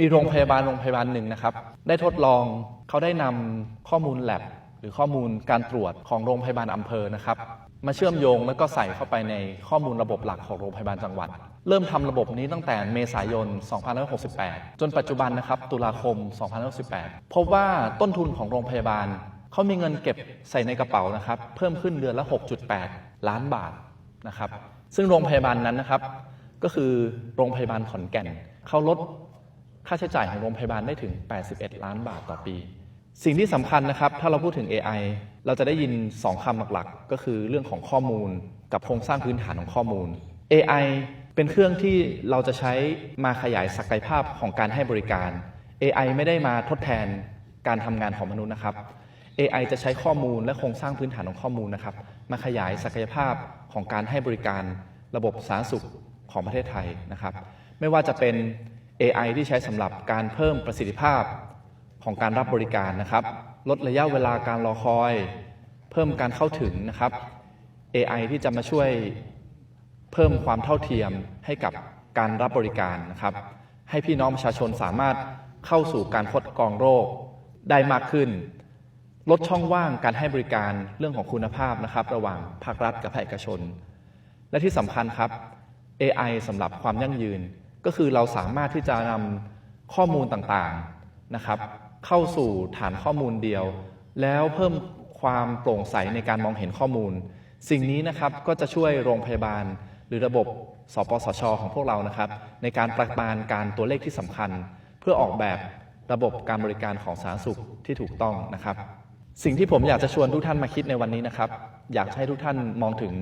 มีโรงพยาบาลหนึ่งนะครับได้ทดลองเขาได้นำข้อมูล lab หรือข้อมูลการตรวจของโรงพยาบาลอำเภอนะครับมาเชื่อมโยงแล้วก็ใส่เข้าไปในข้อมูลระบบหลักของโรงพยาบาลจังหวัดเริ่มทำระบบนี้ตั้งแต่เมษายน 2568 จนปัจจุบันนะครับตุลาคม 2568 พบว่าต้นทุนของโรงพยาบาลเขามีเงินเก็บใส่ในกระเป๋านะครับเพิ่มขึ้นเดือนละ 6.8 ล้านบาทนะครับซึ่งโรงพยาบาลนั้นนะครับก็คือโรงพยาบาลขอนแก่นเขาลดค่าใช้จ่ายของโรงพยาบาลได้ถึง 81 ล้านบาทต่อปีสิ่งที่สำคัญนะครับถ้าเราพูดถึง AI เราจะได้ยิน2คำหลักๆก็คือเรื่องของข้อมูลกับโครงสร้างพื้นฐานของข้อมูล AI เป็นเครื่องที่เราจะใช้มาขยายศักยภาพของการให้บริการ AI ไม่ได้มาทดแทนการทำงานของมนุษย์นะครับ AI จะใช้ข้อมูลและโครงสร้างพื้นฐานของข้อมูลนะครับมาขยายศักยภาพของการให้บริการระบบสาธารณสุขของประเทศไทยนะครับไม่ว่าจะเป็น AI ที่ใช้สำหรับการเพิ่มประสิทธิภาพของการรับบริการนะครับลดระยะเวลาการรอคอยเพิ่มการเข้าถึงนะครับ AI ที่จะมาช่วยเพิ่มความเท่าเทียมให้กับการรับบริการนะครับให้พี่น้องประชาชนสามารถเข้าสู่การคัดกรองโรคได้มากขึ้นลดช่องว่างการให้บริการเรื่องของคุณภาพนะครับระหว่างภาครัฐกับภาคเอกชนและที่สำคัญครับ AI สำหรับความยั่งยืนก็คือเราสามารถที่จะนำข้อมูลต่างๆนะครับเข้าสู่ฐานข้อมูลเดียวแล้วเพิ่มความโปร่งใสในการมองเห็นข้อมูลสิ่งนี้นะครับก็จะช่วยโรงพยาบาลหรือระบบสปสช.ของพวกเรานะครับในการประมาณการตัวเลขที่สำคัญเพื่อออกแบบระบบการบริการของสาธารณสุขที่ถูกต้องนะครับสิ่งที่ผมอยากจะชวนทุกท่านมาคิดในวันนี้นะครับอยากให้ทุกท่านมองถึง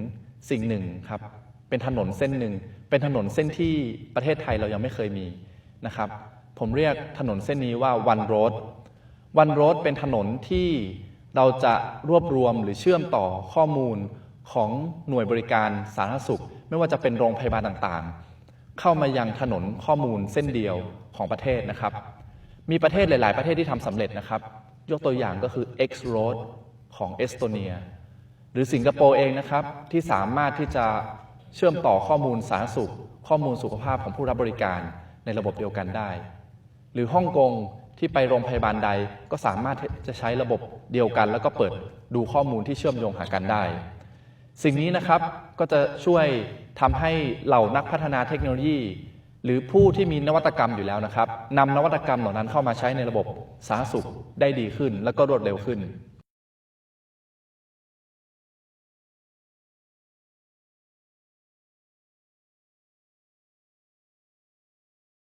สิ่งหนึ่งครับเป็นถนนเส้นหนึ่งเป็นถนนเส้นที่ประเทศไทยเรายังไม่เคยมีนะครับผมเรียกถนนเส้นนี้ว่า One Road One Road เป็นถนนที่เราจะรวบรวมหรือเชื่อมต่อข้อมูลของหน่วยบริการสาธารณสุขไม่ว่าจะเป็นโรงพยาบาลต่างๆเข้ามายังถนนข้อมูลเส้นเดียวของประเทศนะครับมีประเทศหลายๆประเทศที่ทำสำเร็จนะครับยกตัวอย่างก็คือ X Road ของเอสโตเนียหรือสิงคโปร์เองนะครับที่สามารถที่จะเชื่อมต่อข้อมูลสาธารณสุขข้อมูลสุขภาพของผู้รับบริการในระบบเดียวกันได้หรือฮ่องกงที่ไปโรงพยาบาลใดก็สามารถจะใช้ระบบเดียวกันแล้วก็เปิดดูข้อมูลที่เชื่อมโยงหากันได้สิ่งนี้นะครับก็จะช่วยทำให้เหล่านักพัฒนาเทคโนโลยีหรือผู้ที่มีนวัตกรรมอยู่แล้วนะครับนำนวัตกรรมเหล่านั้นเข้ามาใช้ในระบบสาธารณสุขได้ดีขึ้นและก็รวดเร็วขึ้น